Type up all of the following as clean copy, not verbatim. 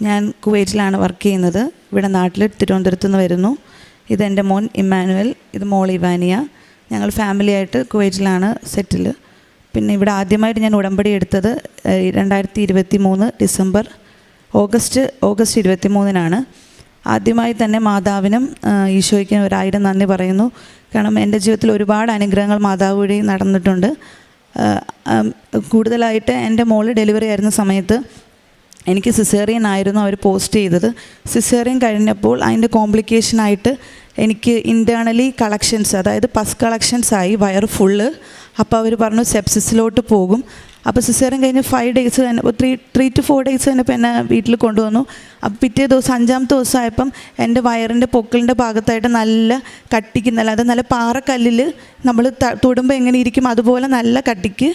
ഞാൻ കുവൈറ്റിലാണ് വർക്ക് ചെയ്യുന്നത്. ഇവിടെ നാട്ടിൽ തിരുവനന്തപുരത്ത് നിന്ന് വരുന്നു. ഇതെൻ്റെ മോൻ ഇമ്മാനുവൽ, ഇത് മോൾ ഇവാനിയ. ഞങ്ങൾ ഫാമിലിയായിട്ട് കുവൈറ്റിലാണ് സെറ്റിൽ. പിന്നെ ഇവിടെ ആദ്യമായിട്ട് ഞാൻ ഉടമ്പടി എടുത്തത് 2023 ഓഗസ്റ്റ് 23 ആദ്യമായി തന്നെ മാതാവിനും ഈശോയ്ക്കും 1000 നന്ദി പറയുന്നു. കാരണം എൻ്റെ ജീവിതത്തിൽ ഒരുപാട് അനുഗ്രഹങ്ങൾ മാതാവ് വഴി നടന്നിട്ടുണ്ട്. കൂടുതലായിട്ട് എൻ്റെ മോള് ഡെലിവറി ആയിരുന്ന സമയത്ത് എനിക്ക് സിസേറിയൻ ആയിരുന്നു അവർ പോസ്റ്റ് ചെയ്തത്. സിസേറിയൻ കഴിഞ്ഞപ്പോൾ അതിൻ്റെ കോംപ്ലിക്കേഷനായിട്ട് എനിക്ക് ഇൻറ്റേർണലി കളക്ഷൻസ്, അതായത് പസ് കളക്ഷൻസ് ആയി, വയറ് ഫുള്ള്. അപ്പോൾ അവർ പറഞ്ഞു സെപ്സിസിലോട്ട് പോകും. അപ്പോൾ സിസേറിയൻ കഴിഞ്ഞ് 5 ഡേയ്സ് തന്നെ 3 to 4 ഡേയ്സ് കഴിഞ്ഞപ്പോൾ എന്നെ വീട്ടിൽ കൊണ്ടുവന്നു. അപ്പോൾ പിറ്റേ ദിവസം 5ാമത്തെ ദിവസമായപ്പം എൻ്റെ വയറിൻ്റെ പൊക്കിളിൻ്റെ ഭാഗത്തായിട്ട് നല്ല കട്ടിക്ക്, നല്ല പാറക്കല്ലിൽ നമ്മൾ തൊടുമ്പോൾ എങ്ങനെ ഇരിക്കും അതുപോലെ നല്ല കട്ടിക്ക്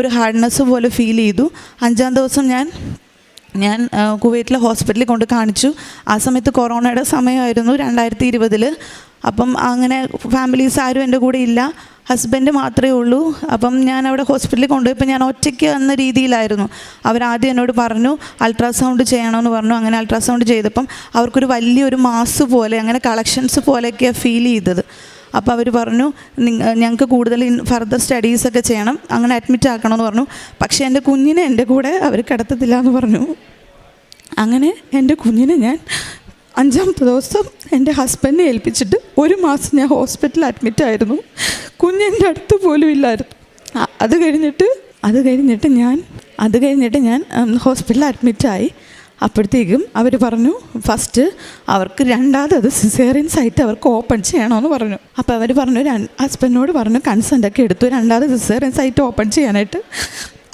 ഒരു ഹാർഡ്നെസ് പോലെ ഫീൽ ചെയ്തു. 5ാം ദിവസം ഞാൻ കുവൈറ്റിലെ ഹോസ്പിറ്റലിൽ കൊണ്ട് കാണിച്ചു. ആ സമയത്ത് കൊറോണയുടെ സമയമായിരുന്നു 2020. അപ്പം അങ്ങനെ ഫാമിലീസ് ആരും എൻ്റെ കൂടെ ഇല്ല, ഹസ്ബൻഡ് മാത്രമേ ഉള്ളൂ. അപ്പം ഞാൻ അവിടെ ഹോസ്പിറ്റലിൽ കൊണ്ടുപോയപ്പോൾ ഞാൻ ഒറ്റയ്ക്ക് എന്ന രീതിയിലായിരുന്നു. അവരാദ്യം എന്നോട് പറഞ്ഞു അൾട്രാസൗണ്ട് ചെയ്യണമെന്ന് പറഞ്ഞു. അങ്ങനെ അൾട്രാസൗണ്ട് ചെയ്തപ്പം അവർക്കൊരു വലിയൊരു മാസ് പോലെ, അങ്ങനെ കളക്ഷൻസ് പോലെയൊക്കെയാണ് ഫീൽ ചെയ്തത്. അപ്പോൾ അവർ പറഞ്ഞു ഞങ്ങൾക്ക് കൂടുതൽ ഫർദർ സ്റ്റഡീസൊക്കെ ചെയ്യണം, അങ്ങനെ അഡ്മിറ്റ് ആക്കണമെന്ന് പറഞ്ഞു. പക്ഷേ എൻ്റെ കുഞ്ഞിനെ എൻ്റെ കൂടെ അവർ കിടത്തത്തില്ല എന്ന് പറഞ്ഞു. അങ്ങനെ എൻ്റെ കുഞ്ഞിനെ ഞാൻ 5ാമത്തെ ദിവസം എൻ്റെ ഹസ്ബൻഡിനെ ഏൽപ്പിച്ചിട്ട് 1 മാസം ഞാൻ ഹോസ്പിറ്റലിൽ അഡ്മിറ്റായിരുന്നു. കുഞ്ഞിൻ്റെ അടുത്ത് പോലും ഇല്ലായിരുന്നു. അത് കഴിഞ്ഞിട്ട് ഞാൻ ഹോസ്പിറ്റലിൽ അഡ്മിറ്റായി. അപ്പോഴത്തേക്കും അവർ പറഞ്ഞു ഫസ്റ്റ് അവർക്ക് 2ാമത് സിസേറിയൻ സൈറ്റ് അവർക്ക് ഓപ്പൺ ചെയ്യണമെന്ന് പറഞ്ഞു. അപ്പോൾ അവർ പറഞ്ഞു, ഹസ്ബൻഡിനോട് പറഞ്ഞു കൺസെൻ്റൊക്കെ എടുത്തു 2ാമത് സിസേറിയൻ സൈറ്റ് ഓപ്പൺ ചെയ്യാനായിട്ട്.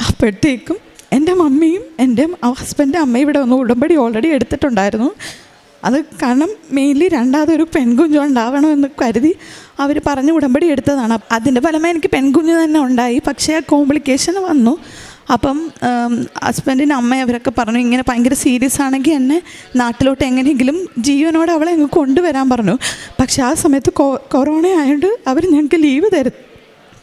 അപ്പോഴത്തേക്കും എൻ്റെ മമ്മിയും എൻ്റെ ഹസ്ബൻഡിൻ്റെ അമ്മയും ഇവിടെ ഒന്ന് ഉടമ്പടി ഓൾറെഡി എടുത്തിട്ടുണ്ടായിരുന്നു. അത് കാരണം മെയിൻലി 2ാമതൊരു പെൺകുഞ്ഞുണ്ടാവണമെന്ന് കരുതി അവർ പറഞ്ഞ് ഉടമ്പടി എടുത്തതാണ്. അതിൻ്റെ ഫലമായി എനിക്ക് പെൺകുഞ്ഞ് തന്നെ ഉണ്ടായി. പക്ഷേ ആ കോംപ്ലിക്കേഷൻ വന്നു. അപ്പം ഹസ്ബൻഡിൻ്റെ അമ്മ അവരൊക്കെ പറഞ്ഞു ഇങ്ങനെ ഭയങ്കര സീരിയസ് ആണെങ്കിൽ എന്നെ നാട്ടിലോട്ട് എങ്ങനെയെങ്കിലും ജീവനോടെ അവളെ അങ്ങ് കൊണ്ടുവരാൻ പറഞ്ഞു. പക്ഷേ ആ സമയത്ത് കൊറോണ ആയതുകൊണ്ട് അവർ ഞങ്ങൾക്ക് ലീവ്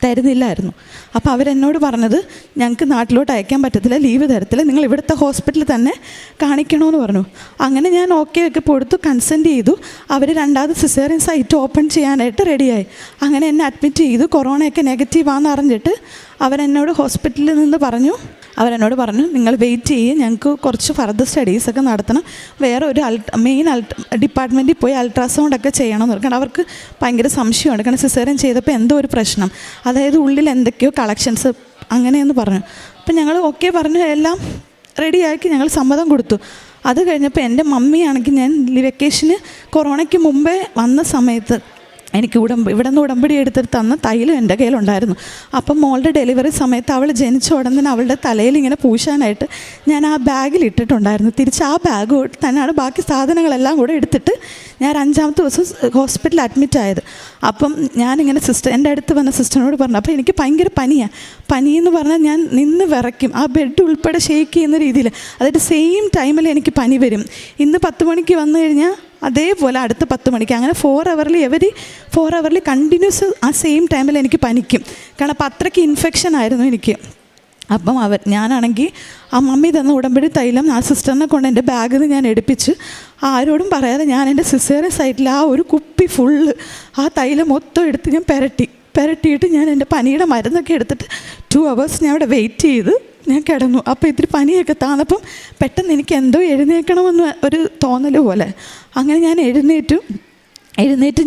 തരുന്നില്ലായിരുന്നു. അപ്പോൾ അവരെന്നോട് പറഞ്ഞത് ഞങ്ങൾക്ക് നാട്ടിലോട്ട് അയക്കാൻ പറ്റത്തില്ല, ലീവ് തരത്തില്ല, നിങ്ങൾ ഇവിടുത്തെ ഹോസ്പിറ്റലിൽ തന്നെ കാണിക്കണമെന്ന് പറഞ്ഞു. അങ്ങനെ ഞാൻ ഒക്കെ കൊടുത്തു, കൺസെൻറ്റ് ചെയ്തു. അവർ 2ാമത് സിസേറിയൻ സൈറ്റ് ഓപ്പൺ ചെയ്യാനായിട്ട് റെഡിയായി. അങ്ങനെ എന്നെ അഡ്മിറ്റ് ചെയ്തു. കൊറോണയൊക്കെ നെഗറ്റീവാണെന്ന് അറിഞ്ഞിട്ട് അവരെന്നോട് ഹോസ്പിറ്റലിൽ നിന്ന് പറഞ്ഞു നിങ്ങൾ വെയിറ്റ് ചെയ്യുക, ഞങ്ങൾക്ക് കുറച്ച് ഫർദർ സ്റ്റഡീസൊക്കെ നടത്തണം, വേറെ ഒരു മെയിൻ ഡിപ്പാർട്ട്മെൻറ്റിൽ പോയി അൾട്രാസൗണ്ടൊക്കെ ചെയ്യണമെന്ന് പറഞ്ഞു. കാരണം അവർക്ക് ഭയങ്കര സംശയമുണ്ട്. കാരണം സിസേറിയൻ ചെയ്തപ്പോൾ എന്തോ ഒരു പ്രശ്നം, അതായത് ഉള്ളിൽ എന്തൊക്കെയോ കളക്ഷൻസ് അങ്ങനെയെന്ന് പറഞ്ഞു. അപ്പം ഞങ്ങൾ ഓക്കെ പറഞ്ഞു, എല്ലാം റെഡിയാക്കി ഞങ്ങൾ സമ്മതം കൊടുത്തു. അത് കഴിഞ്ഞപ്പോൾ എൻ്റെ മമ്മിയാണെങ്കിൽ ഞാൻ വെക്കേഷന് കൊറോണയ്ക്ക് മുമ്പേ വന്ന സമയത്ത് എനിക്ക് ഇവിടെ നിന്ന് ഉടമ്പടി എടുത്തിട്ട് തന്ന തൈലം എൻ്റെ കയ്യിലുണ്ടായിരുന്നു. അപ്പം മോളുടെ ഡെലിവറി സമയത്ത് അവൾ ജനിച്ച ഉടൻ തന്നെ അവളുടെ തലയിൽ ഇങ്ങനെ പൂശാനായിട്ട് ഞാൻ ആ ബാഗിൽ ഇട്ടിട്ടുണ്ടായിരുന്നു. തിരിച്ച് ആ ബാഗ് തന്നെയാണ് ബാക്കി സാധനങ്ങളെല്ലാം കൂടെ എടുത്തിട്ട് ഞാൻ 5ാമത്തെ ദിവസം ഹോസ്പിറ്റലിൽ അഡ്മിറ്റായത്. അപ്പം ഞാനിങ്ങനെ എൻ്റെ അടുത്ത് വന്ന സിസ്റ്ററിനോട് പറഞ്ഞു. അപ്പോൾ എനിക്ക് ഭയങ്കര പനിയെന്ന് പറഞ്ഞാൽ ഞാൻ നിന്ന് വിറയ്ക്കും, ആ ബെഡ് ഉൾപ്പെടെ ഷേക്ക് ചെയ്യുന്ന രീതിയിൽ. അതായത് സെയിം ടൈമിൽ എനിക്ക് പനി വരും. ഇന്ന് 10 മണിക്ക് വന്നു കഴിഞ്ഞാൽ അതേപോലെ അടുത്ത 10 മണിക്ക്, അങ്ങനെ 4 hours കണ്ടിന്യൂസ് ആ സെയിം ടൈമിൽ എനിക്ക് പനിക്കും. കാരണം അപ്പം അത്രയ്ക്ക് ഇൻഫെക്ഷൻ ആയിരുന്നു എനിക്ക്. അപ്പം ഞാനാണെങ്കിൽ ആ മമ്മി തന്ന ഉടമ്പടി തൈലം ആ സിസ്റ്ററിനെ കൊണ്ട് എൻ്റെ ബാഗിൽ നിന്ന് ഞാൻ എടുപ്പിച്ച് ആരോടും പറയാതെ ഞാൻ എൻ്റെ സിസേറിയൻ സൈറ്റിൽ ആ ഒരു കുപ്പി ഫുള്ള് ആ തൈലം മൊത്തം എടുത്ത് ഞാൻ പുരട്ടിയിട്ട് ഞാൻ എൻ്റെ പനിയുടെ മരുന്നൊക്കെ എടുത്തിട്ട് 2 hours ഞാൻ അവിടെ വെയിറ്റ് ചെയ്ത് ഞാൻ കിടന്നു. അപ്പോൾ ഇത്തിരി പനിയൊക്കെ താന്നപ്പം പെട്ടെന്ന് എനിക്ക് എന്തോ എഴുന്നേൽക്കണമെന്ന് ഒരു തോന്നൽ പോലെ. അങ്ങനെ ഞാൻ എഴുന്നേറ്റ്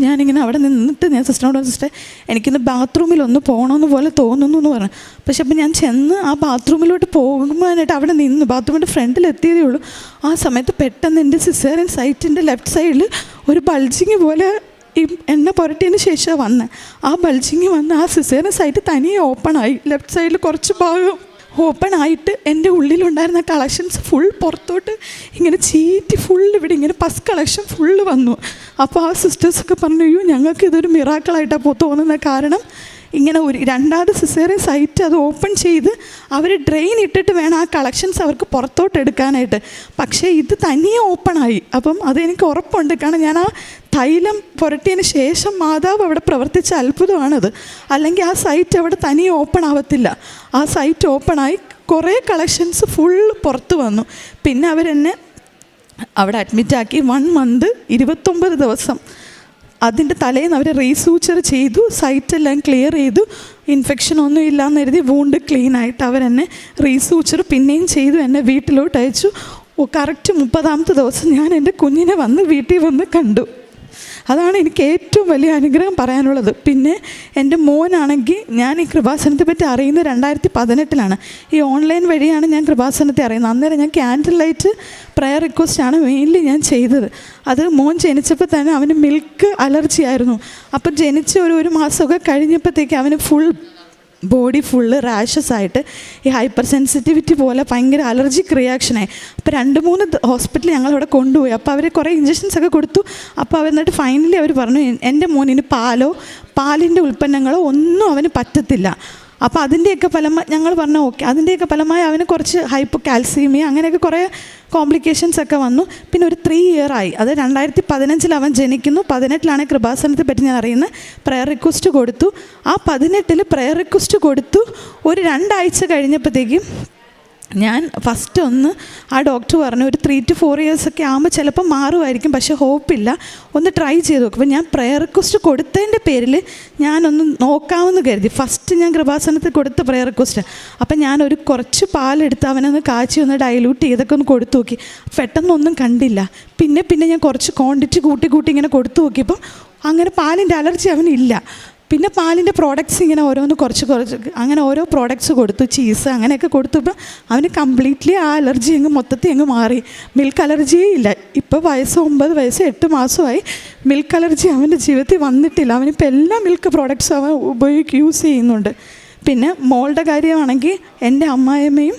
ഞാനിങ്ങനെ അവിടെ നിന്നിട്ട് ഞാൻ സിസ്റ്ററിനോട് സിസ്റ്റർ എനിക്കിന്ന് ബാത്റൂമിലൊന്ന് പോകണമെന്ന് പോലെ തോന്നുന്നു എന്ന് പറഞ്ഞു. പക്ഷെ അപ്പം ഞാൻ ചെന്ന് ആ ബാത്റൂമിലോട്ട് പോകുമ്പോഴായിട്ട് അവിടെ നിന്ന് ബാത്റൂമിൻ്റെ ഫ്രണ്ടിലെത്തിയതേ ഉള്ളൂ. ആ സമയത്ത് പെട്ടെന്ന് എൻ്റെ സിസേറിയൻ സൈറ്റിൻ്റെ ലെഫ്റ്റ് സൈഡിൽ ഒരു ബൾജിങ് പോലെ ഈ എണ്ണ പുരട്ടിയതിന് ശേഷം ആ ബൾജിങ് വന്ന് ആ സിസേറിയൻ സൈറ്റ് തനിയെ ഓപ്പണായി. ലെഫ്റ്റ് സൈഡിൽ കുറച്ച് ഭാഗം ഓപ്പൺ ആയിട്ട് എൻ്റെ ഉള്ളിലുണ്ടായിരുന്ന കളക്ഷൻസ് ഫുൾ പുറത്തോട്ട് ഇങ്ങനെ ചീറ്റി ഇവിടെ ഇങ്ങനെ പസ് കളക്ഷൻ ഫുള്ള് വന്നു. അപ്പോൾ ആ സിസ്റ്റേഴ്സൊക്കെ പറഞ്ഞു അയ്യോ ഞങ്ങൾക്ക് ഇതൊരു മിറാക്കിളായിട്ടാണ് തോന്നുന്നത്. കാരണം ഇങ്ങനെ 2ാമത് സിസേറിയൻ സൈറ്റ് അത് ഓപ്പൺ ചെയ്ത് അവർ ഡ്രെയിൻ ഇട്ടിട്ട് വേണം ആ കളക്ഷൻസ് അവർക്ക് പുറത്തോട്ട് എടുക്കാനായിട്ട്. പക്ഷേ ഇത് തനിയെ ഓപ്പണായി. അപ്പം അതെനിക്ക് ഉറപ്പുണ്ട്. കാരണം ഞാൻ ആ തൈലം പുരട്ടിയതിന് ശേഷം മാതാവ് അവിടെ പ്രവർത്തിച്ച അത്ഭുതമാണത്. അല്ലെങ്കിൽ ആ സൈറ്റ് അവിടെ തനിയെ ഓപ്പൺ ആവത്തില്ല. ആ സൈറ്റ് ഓപ്പണായി കുറേ കളക്ഷൻസ് ഫുൾ പുറത്ത് വന്നു. പിന്നെ അവരെന്നെ അവിടെ അഡ്മിറ്റാക്കി 1 മന്ത് 29 ദിവസം. അതിൻ്റെ തലേന്ന് അവർ റീസൂച്ചർ ചെയ്തു, സൈറ്റെല്ലാം ക്ലിയർ ചെയ്തു, ഇൻഫെക്ഷൻ ഒന്നും ഇല്ലയെന്ന് കരുതി വൂണ്ട് ക്ലീനായിട്ട് അവരെന്നെ റീസൂച്ചർ പിന്നെയും ചെയ്തു, എന്നെ വീട്ടിലോട്ട് അയച്ചു. കറക്റ്റ് 30ാമത്തെ ദിവസം ഞാൻ എൻ്റെ കുഞ്ഞിനെ വീട്ടിൽ വന്ന് കണ്ടു. അതാണ് എനിക്ക് ഏറ്റവും വലിയ അനുഗ്രഹം പറയാനുള്ളത്. പിന്നെ എൻ്റെ മോനാണെങ്കിൽ, ഞാൻ ഈ കൃപാസനത്തെ പറ്റി അറിയുന്നത് 2018 ഈ ഓൺലൈൻ വഴിയാണ് ഞാൻ കൃപാസനത്തെ അറിയുന്നത്. അന്നേരം ഞാൻ ക്യാൻഡിൽ ലൈറ്റ് പ്രയർ റിക്വസ്റ്റാണ് മെയിൻലി ഞാൻ ചെയ്തത്. അത് മോൻ ജനിച്ചപ്പോൾ തന്നെ അവന് മിൽക്ക് അലർജി ആയിരുന്നു. അപ്പം ജനിച്ച ഒരു മാസമൊക്കെ കഴിഞ്ഞപ്പോഴത്തേക്ക് അവന് ബോഡി ഫുള്ള് റാഷസ് ആയിട്ട് ഈ ഹൈപ്പർ സെൻസിറ്റിവിറ്റി പോലെ ഭയങ്കര അലർജിക് റിയാക്ഷനായി. അപ്പോൾ 2-3 ഹോസ്പിറ്റലിൽ ഞങ്ങളവിടെ കൊണ്ടുപോയി. അപ്പോൾ അവർ കുറേ ഇഞ്ചക്ഷൻസൊക്കെ കൊടുത്തു. അപ്പോൾ എന്നിട്ട് ഫൈനലി അവർ പറഞ്ഞു, എൻ്റെ മോനിന് പാലിൻ്റെ ഉൽപ്പന്നങ്ങളോ ഒന്നും അവന് പറ്റത്തില്ല. അപ്പോൾ അതിൻ്റെയൊക്കെ ഫലമായി ഞങ്ങൾ പറഞ്ഞു ഓക്കെ, അതിൻ്റെയൊക്കെ ഫലമായി അവന് കുറച്ച് ഹൈപ്പോ കാൽസ്യമി അങ്ങനെയൊക്കെ കുറേ കോംപ്ലിക്കേഷൻസ് ഒക്കെ വന്നു. പിന്നെ ഒരു 3 ഇയറായി. അത് 2015 അവൻ ജനിക്കുന്നു. 2018 കൃപാസനത്തെ പറ്റി ഞാൻ അറിയുന്നത്. പ്രയർ റിക്വസ്റ്റ് കൊടുത്തു. ആ 2018 പ്രയർ റിക്വസ്റ്റ് കൊടുത്തു. ഒരു 2 ആഴ്ച കഴിഞ്ഞപ്പോഴത്തേക്കും ഞാൻ ഫസ്റ്റ് ആ ഡോക്ടർ പറഞ്ഞു ഒരു 3 to 4 ഇയേഴ്സൊക്കെ ആകുമ്പോൾ ചിലപ്പോൾ മാറുമായിരിക്കും, പക്ഷേ ഹോപ്പില്ല, ഒന്ന് ട്രൈ ചെയ്ത് നോക്കും. അപ്പോൾ ഞാൻ പ്രയർ റിക്വസ്റ്റ് കൊടുത്തതിൻ്റെ പേരിൽ ഞാനൊന്ന് നോക്കാമെന്ന് കരുതി. ഫസ്റ്റ് ഞാൻ കൃപാസനത്തിൽ കൊടുത്ത പ്രയർ റിക്വസ്റ്റ്. അപ്പം ഞാനൊരു കുറച്ച് പാലെടുത്ത് അവനൊന്ന് കാച്ചി ഒന്ന് ഡൈലൂട്ട് ചെയ്തൊക്കെ ഒന്ന് കൊടുത്തു നോക്കി. പെട്ടെന്നൊന്നും കണ്ടില്ല. പിന്നെ ഞാൻ കുറച്ച് ക്വാണ്ടിറ്റി കൂട്ടി ഇങ്ങനെ കൊടുത്തു നോക്കിയപ്പോൾ അങ്ങനെ പാലിൻ്റെ അലർജി അവനില്ല. പിന്നെ പാലിൻ്റെ പ്രോഡക്റ്റ്സ് ഇങ്ങനെ കുറച്ച് അങ്ങനെ ഓരോ പ്രോഡക്റ്റ്സ് കൊടുത്തു, ചീസ് അങ്ങനെയൊക്കെ കൊടുത്തപ്പോൾ അവന് കംപ്ലീറ്റ്ലി ആ അലർജി മൊത്തത്തിൽ മാറി. മിൽക്ക് അലർജിയേ ഇല്ല. ഇപ്പോൾ 9 വയസ്സ് 8 മാസമായി. മിൽക്ക് അലർജി അവൻ്റെ ജീവിതത്തിൽ വന്നിട്ടില്ല. അവനിപ്പോൾ എല്ലാ മിൽക്ക് പ്രോഡക്റ്റ്സും അവൻ യൂസ് ചെയ്യുന്നുണ്ട്. പിന്നെ മോളുടെ കാര്യമാണെങ്കിൽ എൻ്റെ അമ്മായിയമ്മയും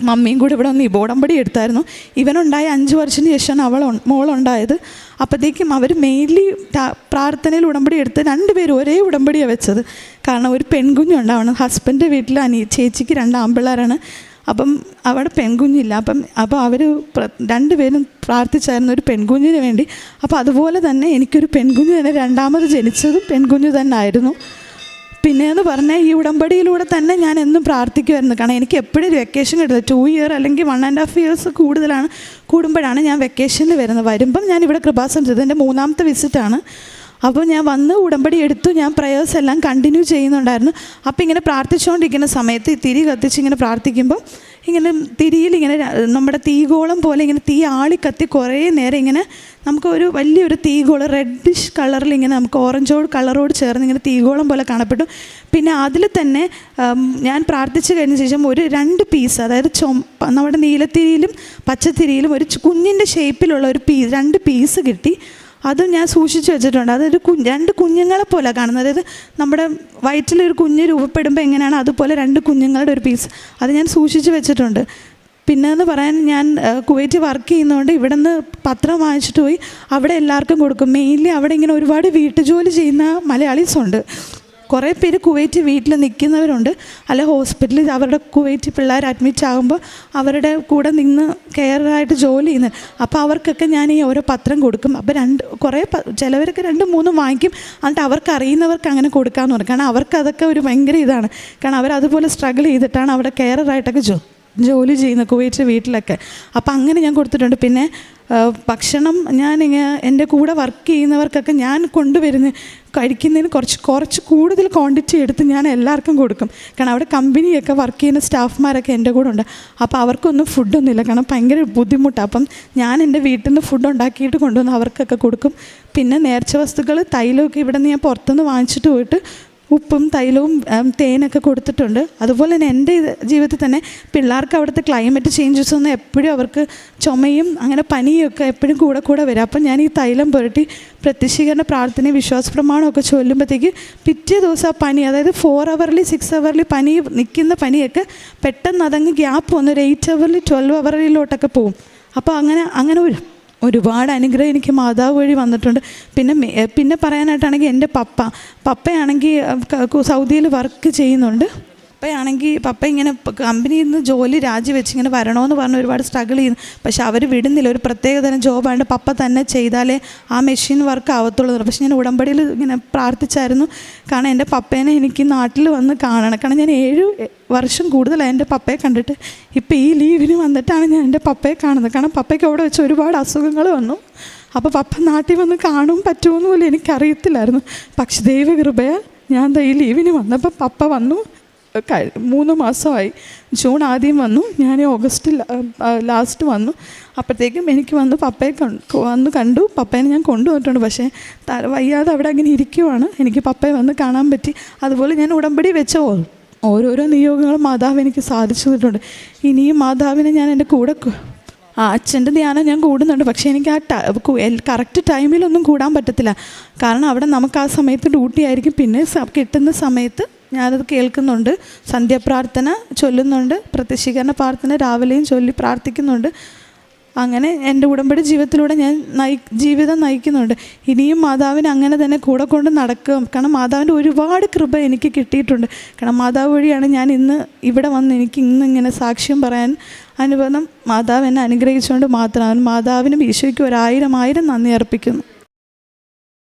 മമ്മിയും കൂടി ഇവിടെ വന്ന് ഉടമ്പടി എടുത്തായിരുന്നു. ഇവനുണ്ടായ 5 വർഷത്തിന് ശേഷമാണ് മോളുണ്ടായത്. അപ്പോഴത്തേക്കും അവർ മെയിൻലി പ്രാർത്ഥനയിൽ ഉടമ്പടി എടുത്ത് 2 പേരും ഒരേ ഉടമ്പടിയാണ് വെച്ചത്. കാരണം ഒരു പെൺകുഞ്ഞുണ്ടാവണം. ഹസ്ബൻഡ് വീട്ടിൽ ചേച്ചിക്ക് 2 ആൺപിള്ളേരാണ്. അപ്പം അവിടെ പെൺകുഞ്ഞില്ല. അപ്പോൾ അവർ 2 പേരും പ്രാർത്ഥിച്ചായിരുന്നു ഒരു പെൺകുഞ്ഞിന് വേണ്ടി. അപ്പോൾ അതുപോലെ തന്നെ എനിക്കൊരു പെൺകുഞ്ഞ് തന്നെ രണ്ടാമത് ജനിച്ചതും പെൺകുഞ്ഞ് തന്നെ ആയിരുന്നു. പിന്നെയെന്ന് പറഞ്ഞാൽ ഈ ഉടമ്പടിയിലൂടെ തന്നെ ഞാൻ എന്നും പ്രാർത്ഥിക്കുമായിരുന്നു. കാരണം എനിക്ക് എപ്പോഴും വെക്കേഷൻ കിട്ടില്ല. 2 ഇയർ അല്ലെങ്കിൽ 1.5 ഇയേഴ്സ് കൂടുമ്പോഴാണ് ഞാൻ വെക്കേഷനിൽ വരുമ്പം ഞാൻ ഇവിടെ കൃപാസനം ചെയ്തത്. എൻ്റെ 3ാമത്തെ വിസിറ്റാണ്. അപ്പോൾ ഞാൻ വന്ന് ഉടമ്പടി എടുത്തു. ഞാൻ പ്രയേഴ്സ് എല്ലാം കണ്ടിന്യൂ ചെയ്യുന്നുണ്ടായിരുന്നു. അപ്പോൾ ഇങ്ങനെ പ്രാർത്ഥിച്ചുകൊണ്ടിരിക്കുന്ന സമയത്ത് തിരി കത്തിച്ച് ഇങ്ങനെ പ്രാർത്ഥിക്കുമ്പോൾ ഇങ്ങനെ തിരിയിൽ നമ്മുടെ തീഗോളം പോലെ തീ ആളിക്കത്തി കുറേ നേരം നമുക്കൊരു വലിയൊരു തീഗോളം റെഡിഷ് കളറിൽ നമുക്ക് ഓറഞ്ചോട് കളറോട് ചേർന്ന് തീഗോളം പോലെ കാണപ്പെട്ടു. പിന്നെ അതിൽ തന്നെ ഞാൻ പ്രാർത്ഥിച്ച് കഴിഞ്ഞ ശേഷം ഒരു 2 പീസ്, അതായത് നമ്മുടെ നീലത്തിരിയിലും പച്ചത്തിരിയിലും ഒരു കുഞ്ഞിൻ്റെ ഷേപ്പിലുള്ള 2 പീസ് കിട്ടി. അതും ഞാൻ സൂക്ഷിച്ച് വെച്ചിട്ടുണ്ട്. അതൊരു 2 കുഞ്ഞുങ്ങളെ പോലെ കാണുന്നത്. അതായത് നമ്മുടെ വയറ്റിലൊരു കുഞ്ഞ് രൂപപ്പെടുമ്പോൾ എങ്ങനെയാണ് അതുപോലെ 2 കുഞ്ഞുങ്ങളുടെ ഒരു പീസ്, അത് ഞാൻ സൂക്ഷിച്ച് വെച്ചിട്ടുണ്ട്. പിന്നെ എന്ന് പറയാൻ ഞാൻ കുവൈറ്റ് വർക്ക് ചെയ്യുന്നതുകൊണ്ട് ഇവിടെ നിന്ന് പത്രം വാങ്ങിച്ചിട്ട് പോയി അവിടെ എല്ലാവർക്കും കൊടുക്കും. മെയിൻലി അവിടെ ഒരുപാട് വീട്ടുജോലി ചെയ്യുന്ന മലയാളീസുണ്ട്. കുറേ പേര് കുവൈറ്റ് വീട്ടിൽ നിൽക്കുന്നവരുണ്ട്, അല്ല ഹോസ്പിറ്റലിൽ അവരുടെ കുവൈറ്റ് പിള്ളേർ അഡ്മിറ്റ് ആകുമ്പോൾ അവരുടെ കൂടെ നിന്ന് കെയറായിട്ട് ജോലി ചെയ്യുന്നത്. അപ്പോൾ അവർക്കൊക്കെ ഞാൻ ഈ ഓരോ പത്രം കൊടുക്കും. അപ്പോൾ ചിലവരൊക്കെ 2-3 വാങ്ങിക്കും. എന്നിട്ട് അവർക്ക് അറിയുന്നവർക്ക് അങ്ങനെ കൊടുക്കാമെന്ന് പറയും. കാരണം അവർക്ക് അതൊക്കെ ഒരു ഭയങ്കര ഇതാണ്. കാരണം അവരതുപോലെ സ്ട്രഗിൾ ചെയ്തിട്ടാണ് അവിടെ കെയറായിട്ടൊക്കെ ജോലി ചെയ്യുന്ന കുവൈറ്റ് വീട്ടിലൊക്കെ. അപ്പം അങ്ങനെ ഞാൻ കൊടുത്തിട്ടുണ്ട്. പിന്നെ ഭക്ഷണം എൻ്റെ കൂടെ വർക്ക് ചെയ്യുന്നവർക്കൊക്കെ ഞാൻ കഴിക്കുന്നതിന് കുറച്ച് കൂടുതൽ ക്വാണ്ടിറ്റി എടുത്ത് ഞാൻ എല്ലാവർക്കും കൊടുക്കും. കാരണം അവിടെ കമ്പനിയൊക്കെ വർക്ക് ചെയ്യുന്ന സ്റ്റാഫ്മാരൊക്കെ എൻ്റെ കൂടെ ഉണ്ട്. അപ്പോൾ അവർക്കൊന്നും ഫുഡൊന്നുമില്ല. കാരണം ഭയങ്കര ബുദ്ധിമുട്ടാണ്. അപ്പം ഞാൻ എൻ്റെ വീട്ടിൽ നിന്ന് ഫുഡ് ഉണ്ടാക്കിയിട്ട് കൊണ്ടുവന്ന് അവർക്കൊക്കെ കൊടുക്കും. പിന്നെ നേർച്ച വസ്തുക്കൾ തൈലമൊക്കെ ഇവിടെ നിന്ന് ഞാൻ പുറത്തുനിന്ന് വാങ്ങിച്ചിട്ട് പോയിട്ട് ഉപ്പും തൈലവും തേനൊക്കെ കൊടുത്തിട്ടുണ്ട്. അതുപോലെ തന്നെ എൻ്റെ ജീവിതത്തിൽ തന്നെ പിള്ളേർക്ക് അവിടുത്തെ ക്ലൈമറ്റ് ചേഞ്ചസ് ഒന്നും എപ്പോഴും അവർക്ക് ചുമയും അങ്ങനെ പനിയൊക്കെ എപ്പോഴും കൂടെ വരും. അപ്പം ഞാൻ ഈ തൈലം പുരട്ടി പ്രത്യക്ഷീകരണ പ്രാർത്ഥനയും വിശ്വാസ പ്രമാണമൊക്കെ ചൊല്ലുമ്പോഴത്തേക്ക് പിറ്റേ ദിവസം ആ പനി, അതായത് 4 hourly 6 hourly നിൽക്കുന്ന പനിയൊക്കെ പെട്ടെന്ന് അതങ്ങ് ഗ്യാപ്പ് വന്ന് ഒരു 8 hourly 12 hourlyലോട്ടൊക്കെ പോകും. അപ്പോൾ അങ്ങനെ ഒരുപാട് അനുഗ്രഹം എനിക്ക് മാതാവ് വഴി വന്നിട്ടുണ്ട്. പിന്നെ പറയാനായിട്ടാണെങ്കിൽ എൻ്റെ പപ്പയാണെങ്കിൽ സൗദിയിൽ വർക്ക് ചെയ്യുന്നുണ്ട്. പപ്പ ഇങ്ങനെ കമ്പനിയിൽ നിന്ന് ജോലി രാജിവെച്ച് ഇങ്ങനെ വരണമെന്ന് പറഞ്ഞ് ഒരുപാട് സ്ട്രഗിൾ ചെയ്യുന്നു. പക്ഷെ അവർ വിടുന്നില്ല. ഒരു പ്രത്യേകതരം ജോബായതുകൊണ്ട് പപ്പ തന്നെ ചെയ്താലേ ആ മെഷീൻ വർക്ക് ആവത്തുള്ളൂ. പക്ഷെ ഞാൻ ഉടമ്പടിയിൽ ഇങ്ങനെ പ്രാർത്ഥിച്ചായിരുന്നു. കാരണം എൻ്റെ പപ്പേനെ എനിക്ക് നാട്ടിൽ വന്ന് കാണണം. കാരണം ഞാൻ 7 വർഷം കൂടുതലായി എൻ്റെ പപ്പയെ കണ്ടിട്ട്. ഇപ്പോൾ ഈ ലീവിന് വന്നിട്ടാണ് ഞാൻ എൻ്റെ പപ്പയെ കാണുന്നത്. കാരണം പപ്പയ്ക്ക് അവിടെ വെച്ച് ഒരുപാട് അസുഖങ്ങൾ വന്നു. അപ്പോൾ പപ്പ നാട്ടിൽ വന്ന് കാണും പറ്റുമെന്ന് പോലും എനിക്കറിയത്തില്ലായിരുന്നു. പക്ഷെ ദൈവകൃപയാൽ ഞാൻ ഈ ലീവിന് വന്നപ്പോൾ പപ്പ വന്നു. 3 മാസമായി. ജൂൺ ആദ്യം വന്നു, ഞാൻ ഓഗസ്റ്റ് ലാസ്റ്റ് വന്നു. അപ്പോഴത്തേക്കും എനിക്ക് വന്ന് പപ്പയെ വന്ന് കണ്ടു. പപ്പേനെ ഞാൻ കൊണ്ടുവന്നിട്ടുണ്ട്. പക്ഷേ വയ്യാതെ അവിടെ അങ്ങനെ ഇരിക്കുവാണ്. എനിക്ക് പപ്പയെ വന്ന് കാണാൻ പറ്റി. അതുപോലെ ഞാൻ ഉടമ്പടി വെച്ച ഓരോരോ നിയോഗങ്ങളും മാതാവ് എനിക്ക് സാധിച്ചു തന്നിട്ടുണ്ട്. ഇനിയും മാതാവിനെ ഞാൻ എൻ്റെ കൂടെ അച്ഛൻ്റെ ധ്യാനം ഞാൻ കൂടുന്നുണ്ട്. പക്ഷേ എനിക്ക് കറക്റ്റ് ടൈമിലൊന്നും കൂടാൻ പറ്റത്തില്ല. കാരണം അവിടെ നമുക്ക് ആ സമയത്ത് ഡ്യൂട്ടി ആയിരിക്കും. പിന്നെ കിട്ടുന്ന സമയത്ത് ഞാനത് കേൾക്കുന്നുണ്ട്. സന്ധ്യാപ്രാർത്ഥന ചൊല്ലുന്നുണ്ട്. പ്രത്യക്ഷീകരണ പ്രാർത്ഥന രാവിലെയും ചൊല്ലി പ്രാർത്ഥിക്കുന്നുണ്ട്. അങ്ങനെ എൻ്റെ ഉടമ്പടി ജീവിതത്തിലൂടെ ഞാൻ ജീവിതം നയിക്കുന്നുണ്ട്. ഇനിയും മാതാവിനെ അങ്ങനെ തന്നെ കൂടെ കൊണ്ട് നടക്കുക. കാരണം മാതാവിൻ്റെ ഒരുപാട് കൃപ എനിക്ക് കിട്ടിയിട്ടുണ്ട്. കാരണം മാതാവ് വഴിയാണ് ഞാൻ ഇന്ന് ഇവിടെ വന്ന് എനിക്ക് ഇങ്ങനെ സാക്ഷ്യം പറയാൻ അനുഭവം. മാതാവ് എന്നെ അനുഗ്രഹിച്ചുകൊണ്ട് മാത്രമാണ്. മാതാവിനും ഈശോയ്ക്കും 1000 നന്ദി അർപ്പിക്കുന്നു.